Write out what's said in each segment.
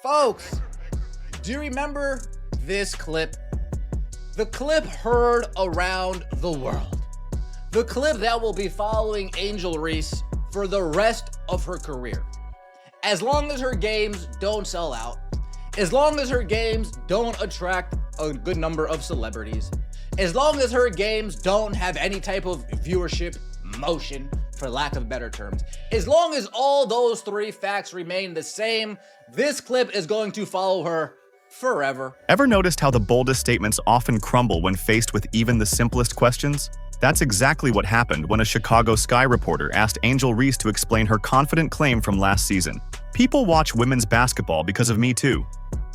Folks, do you remember this clip? The clip heard around the world. The clip that will be following Angel Reese for the rest of her career. As long as her games don't sell out, as long as her games don't attract a good number of celebrities, as long as her games don't have any type of viewership motion, for lack of better terms, as long as all those three facts remain the same, this clip is going to follow her forever. Ever noticed how the boldest statements often crumble when faced with even the simplest questions? That's exactly what happened when a Chicago Sky reporter asked Angel Reese to explain her confident claim from last season. "People watch women's basketball because of me too."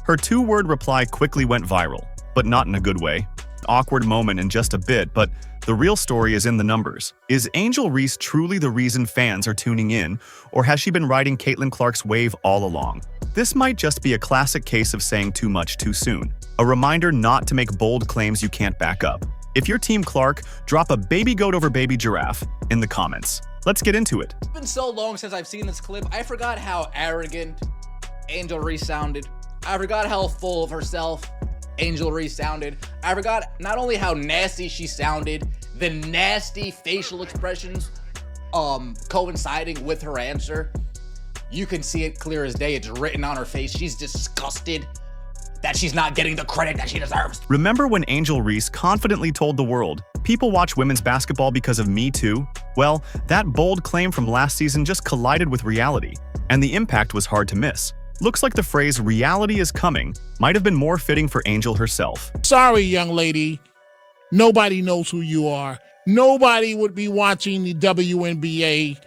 Her two-word reply quickly went viral, but not in a good way. Awkward moment in just a bit, but the real story is in the numbers. Is Angel Reese truly the reason fans are tuning in, or has she been riding Caitlyn Clark's wave all along? This might just be a classic case of saying too much too soon. A reminder not to make bold claims you can't back up. If you're Team Clark, drop a baby goat over baby giraffe in the comments. Let's get into it. It's been so long since I've seen this clip, I forgot how arrogant Angel Reese sounded. I forgot how full of herself Angel Reese sounded. I forgot not only how nasty she sounded, the nasty facial expressions coinciding with her answer. You can see it clear as day. It's written on her face. She's disgusted that she's not getting the credit that she deserves. Remember when Angel Reese confidently told the world, "People watch women's basketball because of me too"? Well, that bold claim from last season just collided with reality, and the impact was hard to miss. Looks like the phrase "reality is coming" might have been more fitting for Angel herself. Sorry, young lady. Nobody knows who you are. Nobody would be watching the WNBA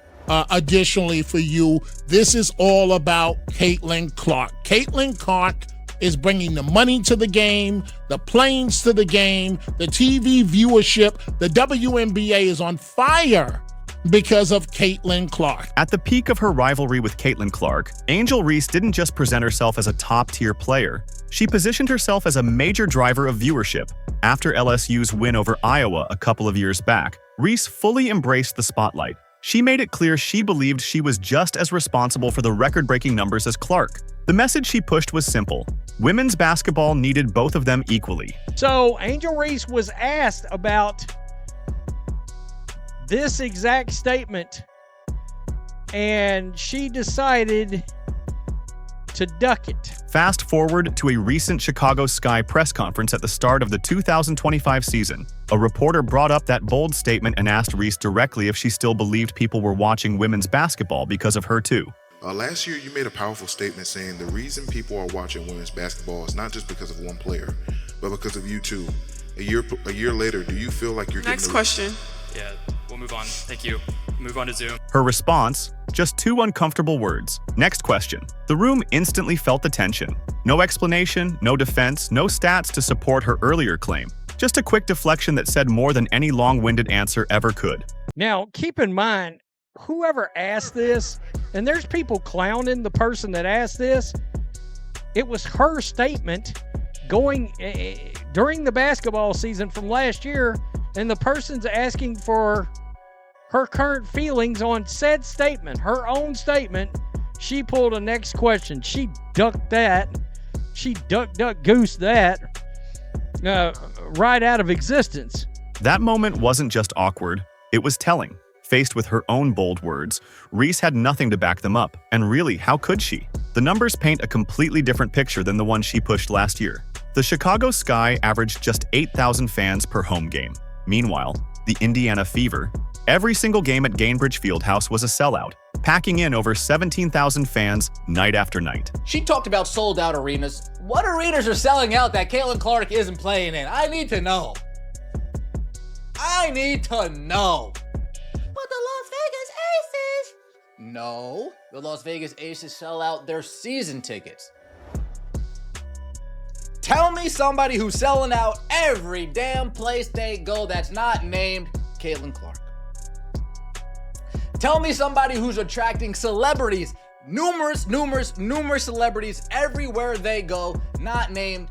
additionally for you. This is all about Caitlyn Clark. Caitlyn Clark is bringing the money to the game, the planes to the game, the TV viewership. The WNBA is on fire because of Caitlyn Clark. At the peak of her rivalry with Caitlyn Clark, Angel Reese didn't just present herself as a top-tier player. She positioned herself as a major driver of viewership. After LSU's win over Iowa a couple of years back, Reese fully embraced the spotlight. She made it clear she believed she was just as responsible for the record-breaking numbers as Clark. The message she pushed was simple: women's basketball needed both of them equally. So Angel Reese was asked about this exact statement, and she decided to duck it. Fast forward to a recent Chicago Sky press conference at the start of the 2025 season. A reporter brought up that bold statement and asked Reese directly if she still believed people were watching women's basketball because of her too. Last year, you made a powerful statement saying the reason people are watching women's basketball is not just because of one player, but because of you too. A year later, do you feel like you're Next getting question. Yeah, we'll move on. Thank you. Move on to Zoom. Her response? Just two uncomfortable words. Next question. The room instantly felt the tension. No explanation, no defense, no stats to support her earlier claim. Just a quick deflection that said more than any long-winded answer ever could. Now, keep in mind, whoever asked this, and there's people clowning the person that asked this, it was her statement going during the basketball season from last year, and the person's asking for her current feelings on said statement, her own statement. She pulled a next question. She ducked that. She duck goose that right out of existence. That moment wasn't just awkward, it was telling. Faced with her own bold words, Reese had nothing to back them up, and really, how could she? The numbers paint a completely different picture than the one she pushed last year. The Chicago Sky averaged just 8,000 fans per home game. Meanwhile, the Indiana Fever, every single game at Gainbridge Fieldhouse was a sellout, packing in over 17,000 fans night after night. She talked about sold-out arenas. What arenas are selling out that Caitlyn Clark isn't playing in? I need to know. I need to know. But the Las Vegas Aces. No, the Las Vegas Aces sell out their season tickets. Tell me somebody who's selling out every damn place they go that's not named Caitlyn Clark. Tell me somebody who's attracting celebrities, numerous celebrities everywhere they go, not named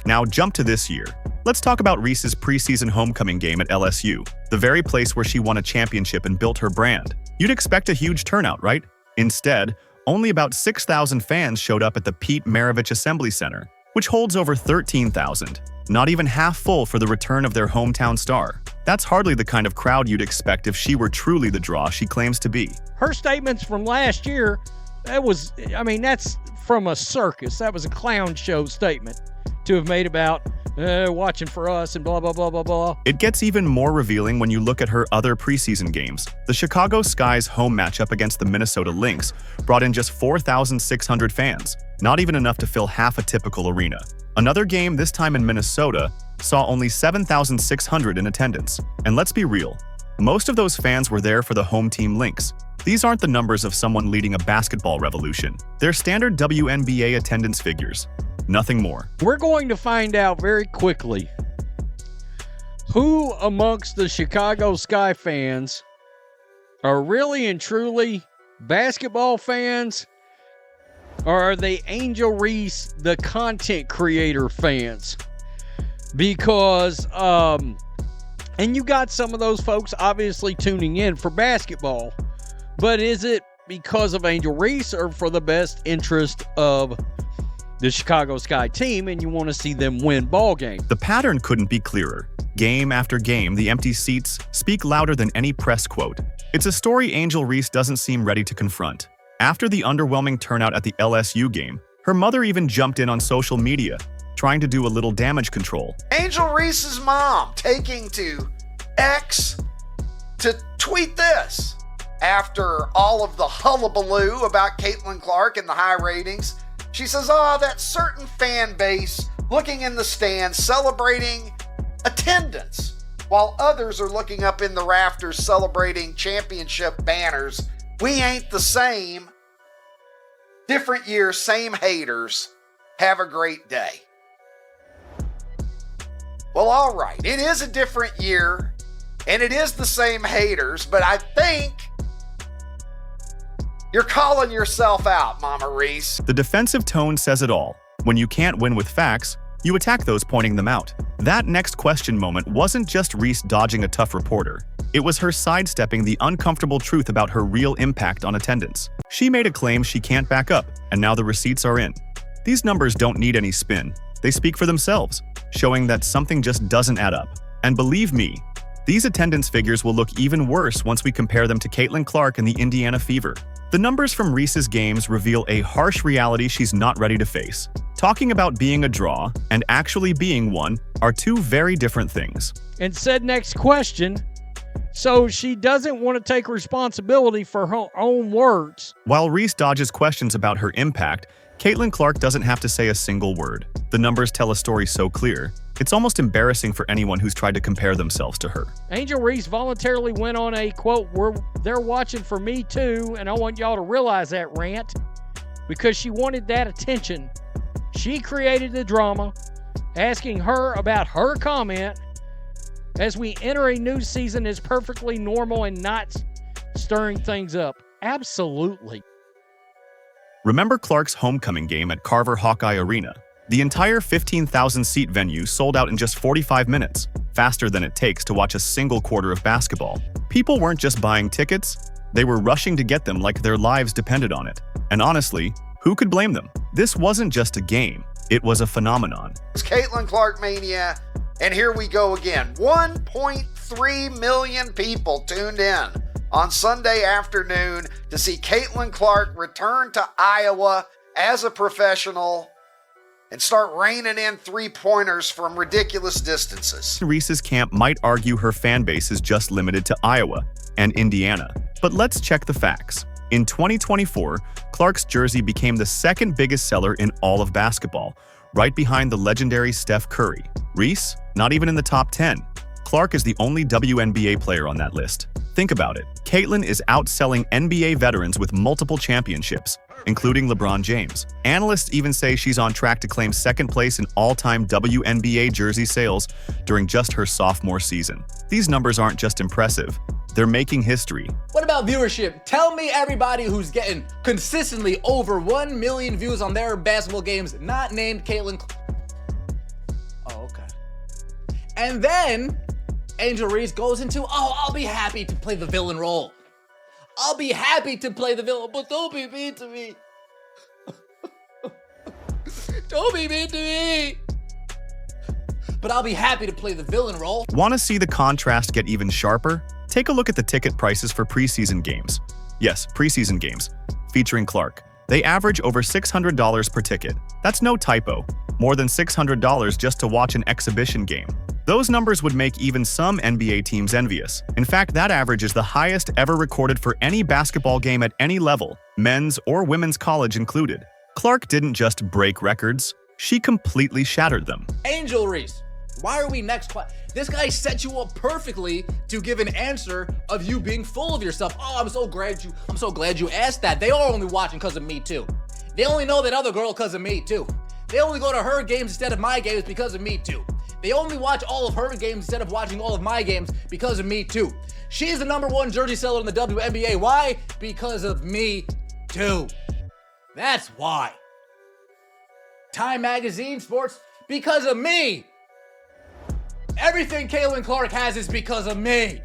Now jump to this year. Let's talk about Reese's preseason homecoming game at LSU, the very place where she won a championship and built her brand. You'd expect a huge turnout, right? Instead, only about 6,000 fans showed up at the Pete Maravich Assembly Center, which holds over 13,000. Not even half full for the return of their hometown star. That's hardly the kind of crowd you'd expect if she were truly the draw she claims to be. Her statements from last year, that's from a circus. That was a clown show statement to have made about watching for us and blah, blah, blah, blah, blah. It gets even more revealing when you look at her other preseason games. The Chicago Sky's home matchup against the Minnesota Lynx brought in just 4,600 fans, not even enough to fill half a typical arena. Another game, this time in Minnesota, saw only 7,600 in attendance. And let's be real, most of those fans were there for the home team Lynx. These aren't the numbers of someone leading a basketball revolution. They're standard WNBA attendance figures. Nothing more. We're going to find out very quickly who amongst the Chicago Sky fans are really and truly basketball fans, or are they Angel Reese, the content creator fans? Because, and you got some of those folks obviously tuning in for basketball, but is it because of Angel Reese or for the best interest of the Chicago Sky team and you want to see them win ball games? The pattern couldn't be clearer. Game after game, the empty seats speak louder than any press quote. It's a story Angel Reese doesn't seem ready to confront. After the underwhelming turnout at the LSU game, her mother even jumped in on social media, trying to do a little damage control. Angel Reese's mom taking to X to tweet this after all of the hullabaloo about Caitlyn Clark and the high ratings. She says, that certain fan base looking in the stands celebrating attendance while others are looking up in the rafters celebrating championship banners. We ain't the same. Different year, same haters. Have a great day. Well, all right. It is a different year, and it is the same haters, but I think you're calling yourself out, Mama Reese. The defensive tone says it all. When you can't win with facts, you attack those pointing them out. That next question moment wasn't just Reese dodging a tough reporter. It was her sidestepping the uncomfortable truth about her real impact on attendance. She made a claim she can't back up, and now the receipts are in. These numbers don't need any spin. They speak for themselves, showing that something just doesn't add up. And believe me, these attendance figures will look even worse once we compare them to Caitlyn Clark and the Indiana Fever. The numbers from Reese's games reveal a harsh reality she's not ready to face. Talking about being a draw and actually being one are two very different things. And said next question, so she doesn't want to take responsibility for her own words. While Reese dodges questions about her impact, Caitlyn Clark doesn't have to say a single word. The numbers tell a story so clear, it's almost embarrassing for anyone who's tried to compare themselves to her. Angel Reese voluntarily went on a, quote, they're watching for me too, and I want y'all to realize that rant, because she wanted that attention. She created the drama, asking her about her comment as we enter a new season is perfectly normal and not stirring things up. Absolutely. Remember Clark's homecoming game at Carver Hawkeye Arena? The entire 15,000-seat venue sold out in just 45 minutes, faster than it takes to watch a single quarter of basketball. People weren't just buying tickets, they were rushing to get them like their lives depended on it. And honestly, who could blame them? This wasn't just a game, it was a phenomenon. It's Caitlyn Clark Mania, and here we go again. 1.3 million people tuned in on Sunday afternoon to see Caitlyn Clark return to Iowa as a professional and start raining in three-pointers from ridiculous distances. Reese's camp might argue her fan base is just limited to Iowa and Indiana. But let's check the facts. In 2024, Clark's jersey became the second biggest seller in all of basketball, right behind the legendary Steph Curry. Reese, not even in the top 10. Clark is the only WNBA player on that list. Think about it. Caitlyn is outselling NBA veterans with multiple championships, including LeBron James. Analysts even say she's on track to claim second place in all-time WNBA jersey sales during just her sophomore season. These numbers aren't just impressive, they're making history. What about viewership? Tell me everybody who's getting consistently over 1 million views on their basketball games not named Caitlyn. Oh, okay. And then Angel Reese goes into, I'll be happy to play the villain role. I'll be happy to play the villain, but don't be mean to me. Don't be mean to me. But I'll be happy to play the villain role. Want to see the contrast get even sharper? Take a look at the ticket prices for preseason games. Yes, preseason games, featuring Clark. They average over $600 per ticket. That's no typo. More than $600 just to watch an exhibition game. Those numbers would make even some NBA teams envious. In fact, that average is the highest ever recorded for any basketball game at any level, men's or women's college included. Clark didn't just break records, she completely shattered them. Angel Reese, why are we next? This guy set you up perfectly to give an answer of you being full of yourself. Oh, I'm so glad you asked that. They are only watching because of me too. They only know that other girl because of me too. They only go to her games instead of my games because of me too. They only watch all of her games instead of watching all of my games because of me too. She's the #1 jersey seller in the WNBA. Why? Because of me too. That's why. Time Magazine Sports, because of me. Everything Caitlyn Clark has is because of me.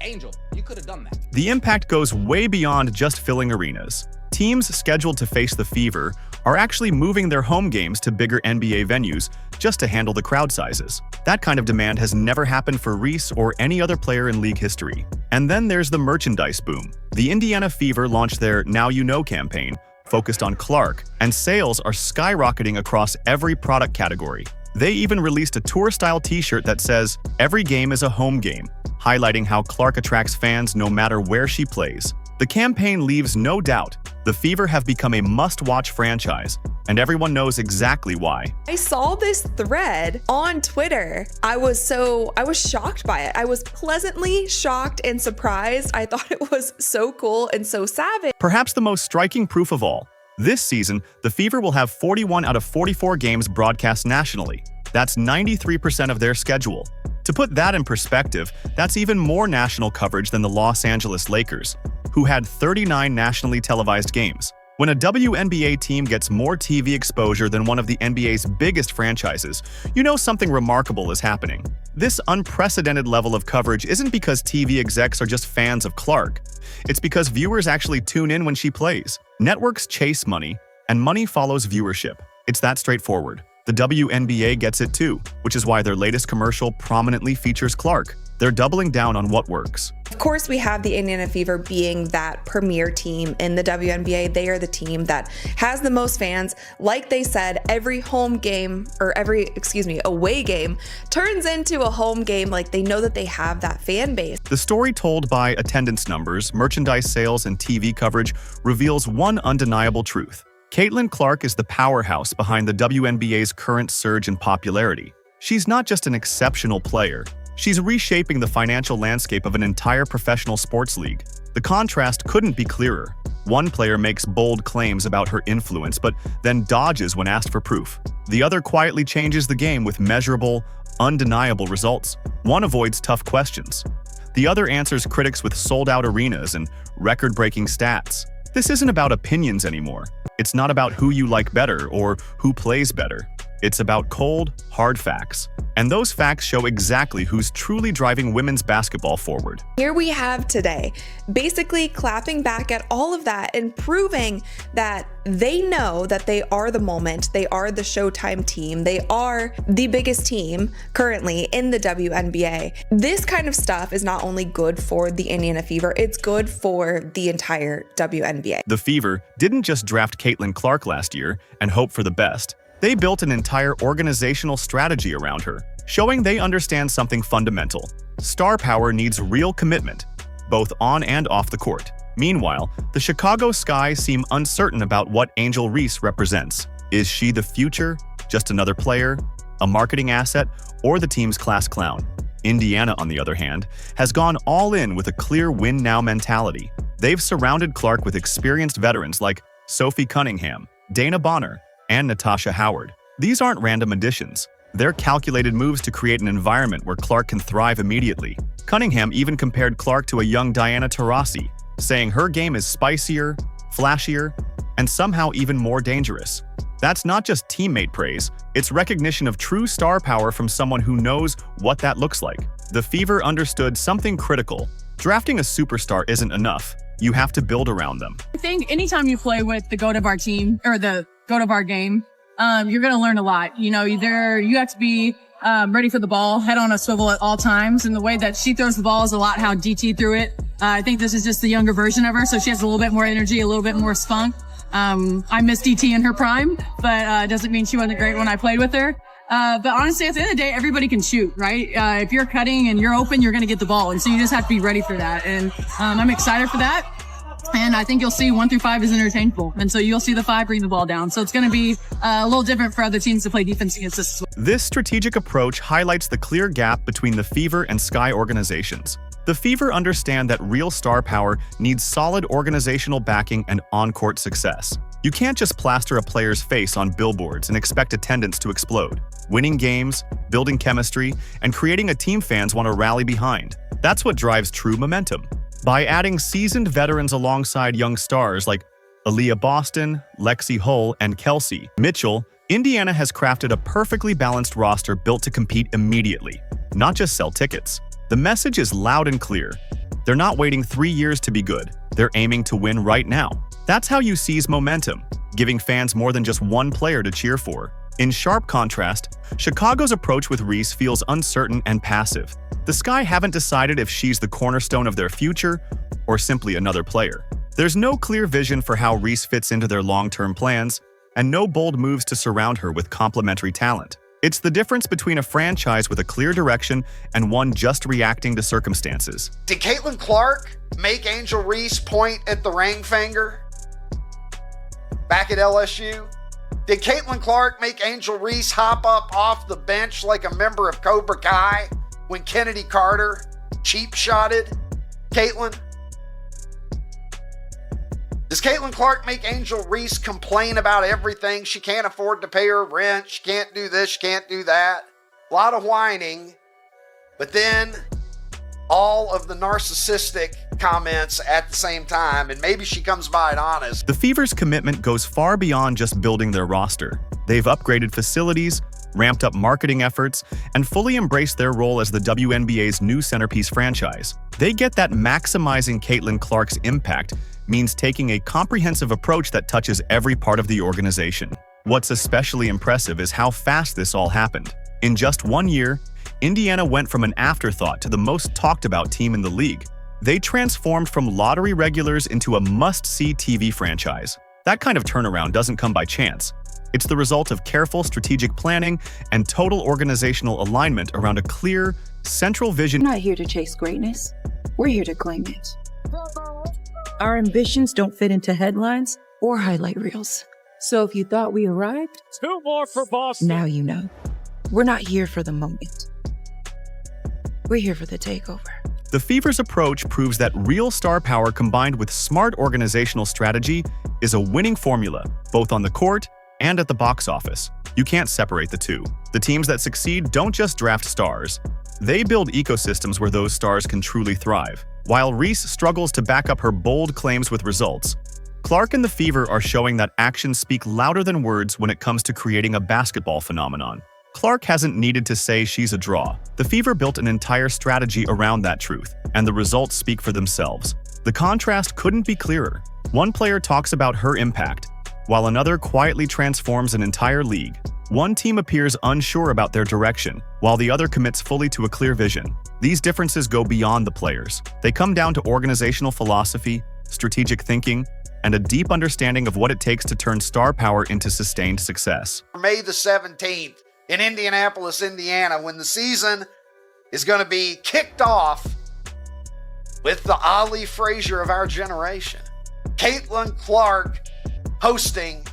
Angel, you could have done that. The impact goes way beyond just filling arenas. Teams scheduled to face the Fever are actually moving their home games to bigger NBA venues just to handle the crowd sizes. That kind of demand has never happened for Reese or any other player in league history. And then there's the merchandise boom. The Indiana Fever launched their Now You Know campaign, focused on Clark, and sales are skyrocketing across every product category. They even released a tour-style t-shirt that says, "Every game is a home game," highlighting how Clark attracts fans no matter where she plays. The campaign leaves no doubt the Fever have become a must-watch franchise, and everyone knows exactly why. I saw this thread on Twitter. I was shocked by it. I was pleasantly shocked and surprised. I thought it was so cool and so savage. Perhaps the most striking proof of all, this season, the Fever will have 41 out of 44 games broadcast nationally. That's 93% of their schedule. To put that in perspective, that's even more national coverage than the Los Angeles Lakers, who had 39 nationally televised games. When a WNBA team gets more TV exposure than one of the NBA's biggest franchises, you know something remarkable is happening. This unprecedented level of coverage isn't because TV execs are just fans of Clark. It's because viewers actually tune in when she plays. Networks chase money, and money follows viewership. It's that straightforward. The WNBA gets it too, which is why their latest commercial prominently features Clark. They're doubling down on what works. Of course, we have the Indiana Fever being that premier team in the WNBA. They are the team that has the most fans. Like they said, every away game turns into a home game. Like they know that they have that fan base. The story told by attendance numbers, merchandise sales, and TV coverage reveals one undeniable truth. Caitlyn Clark is the powerhouse behind the WNBA's current surge in popularity. She's not just an exceptional player. She's reshaping the financial landscape of an entire professional sports league. The contrast couldn't be clearer. One player makes bold claims about her influence, but then dodges when asked for proof. The other quietly changes the game with measurable, undeniable results. One avoids tough questions. The other answers critics with sold-out arenas and record-breaking stats. This isn't about opinions anymore. It's not about who you like better or who plays better. It's about cold, hard facts. And those facts show exactly who's truly driving women's basketball forward. Here we have today, basically clapping back at all of that and proving that they know that they are the moment, they are the Showtime team, they are the biggest team currently in the WNBA. This kind of stuff is not only good for the Indiana Fever, it's good for the entire WNBA. The Fever didn't just draft Caitlyn Clark last year and hope for the best. They built an entire organizational strategy around her, showing they understand something fundamental. Star power needs real commitment, both on and off the court. Meanwhile, the Chicago Sky seem uncertain about what Angel Reese represents. Is she the future, just another player, a marketing asset, or the team's class clown? Indiana, on the other hand, has gone all in with a clear win-now mentality. They've surrounded Clark with experienced veterans like Sophie Cunningham, Dana Bonner, and Natasha Howard. These aren't random additions. They're calculated moves to create an environment where Clark can thrive immediately. Cunningham even compared Clark to a young Diana Taurasi, saying her game is spicier, flashier, and somehow even more dangerous. That's not just teammate praise, it's recognition of true star power from someone who knows what that looks like. The Fever understood something critical. Drafting a superstar isn't enough. You have to build around them. I think anytime you play with the GOAT of our team or the GOAT of our game, you're going to learn a lot. You have to be ready for the ball, head on a swivel at all times. And the way that she throws the ball is a lot how DT threw it. I think this is just the younger version of her, so she has a little bit more energy, a little bit more spunk. I miss DT in her prime, but it doesn't mean she wasn't great when I played with her. But honestly, at the end of the day, everybody can shoot, right? If you're cutting and you're open, you're going to get the ball. And so you just have to be ready for that. And I'm excited for that. And I think you'll see 1 through 5 is interchangeable. And so you'll see the 5 bring the ball down. So it's going to be a little different for other teams to play defense against us as well. This strategic approach highlights the clear gap between the Fever and Sky organizations. The Fever understand that real star power needs solid organizational backing and on-court success. You can't just plaster a player's face on billboards and expect attendance to explode. Winning games, building chemistry, and creating a team fans want to rally behind. That's what drives true momentum. By adding seasoned veterans alongside young stars like Aaliyah Boston, Lexi Hull, and Kelsey Mitchell, Indiana has crafted a perfectly balanced roster built to compete immediately, not just sell tickets. The message is loud and clear. They're not waiting 3 years to be good. They're aiming to win right now. That's how you seize momentum, giving fans more than just one player to cheer for. In sharp contrast, Chicago's approach with Reese feels uncertain and passive. The Sky haven't decided if she's the cornerstone of their future or simply another player. There's no clear vision for how Reese fits into their long-term plans, and no bold moves to surround her with complementary talent. It's the difference between a franchise with a clear direction and one just reacting to circumstances. Did Caitlyn Clark make Angel Reese point at the ring finger back at LSU? Did Caitlyn Clark make Angel Reese hop up off the bench like a member of Cobra Kai when Kennedy Carter cheap-shotted Caitlyn? Does Caitlyn Clark make Angel Reese complain about everything? She can't afford to pay her rent. She can't do this. She can't do that. A lot of whining. But then all of the narcissistic comments at the same time, and maybe she comes by it honest. The Fever's commitment goes far beyond just building their roster. They've upgraded facilities, ramped up marketing efforts, and fully embraced their role as the WNBA's new centerpiece franchise. They get that maximizing Caitlyn Clark's impact means taking a comprehensive approach that touches every part of the organization. What's especially impressive is how fast this all happened. In just 1 year, Indiana went from an afterthought to the most talked-about team in the league. They transformed from lottery regulars into a must-see TV franchise. That kind of turnaround doesn't come by chance. It's the result of careful strategic planning and total organizational alignment around a clear, central vision. We're not here to chase greatness. We're here to claim it. Our ambitions don't fit into headlines or highlight reels. So if you thought we arrived, 2 more for Boston. now you know. We're not here for the moment. We're here for the takeover. The Fever's approach proves that real star power combined with smart organizational strategy is a winning formula, both on the court and at the box office. You can't separate the two. The teams that succeed don't just draft stars. They build ecosystems where those stars can truly thrive. While Reese struggles to back up her bold claims with results, Clark and the Fever are showing that actions speak louder than words when it comes to creating a basketball phenomenon. Clark hasn't needed to say she's a draw. The Fever built an entire strategy around that truth, and the results speak for themselves. The contrast couldn't be clearer. One player talks about her impact, while another quietly transforms an entire league. One team appears unsure about their direction, while the other commits fully to a clear vision. These differences go beyond the players. They come down to organizational philosophy, strategic thinking, and a deep understanding of what it takes to turn star power into sustained success. May the 17th in Indianapolis, Indiana, when the season is going to be kicked off with the Ali Frazier of our generation. Caitlyn Clark hosting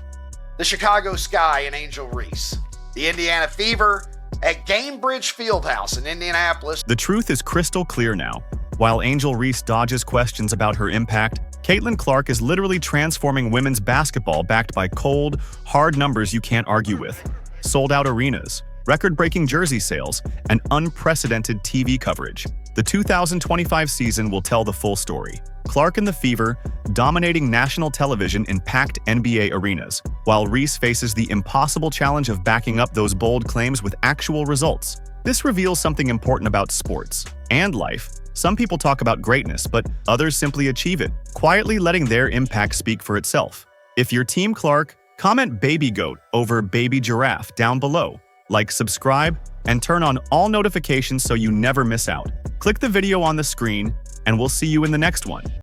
the Chicago Sky and Angel Reese. The Indiana Fever at Gamebridge Fieldhouse in Indianapolis. The truth is crystal clear now. While Angel Reese dodges questions about her impact, Caitlyn Clark is literally transforming women's basketball backed by cold, hard numbers you can't argue with. Sold-out arenas, record-breaking jersey sales, and unprecedented TV coverage. The 2025 season will tell the full story. Clark and the Fever dominating national television in packed NBA arenas, while Reese faces the impossible challenge of backing up those bold claims with actual results. This reveals something important about sports and life. Some people talk about greatness, but others simply achieve it, quietly letting their impact speak for itself. If you're Team Clark, comment Baby Goat over Baby Giraffe down below. Like, subscribe, and turn on all notifications so you never miss out. Click the video on the screen, and we'll see you in the next one.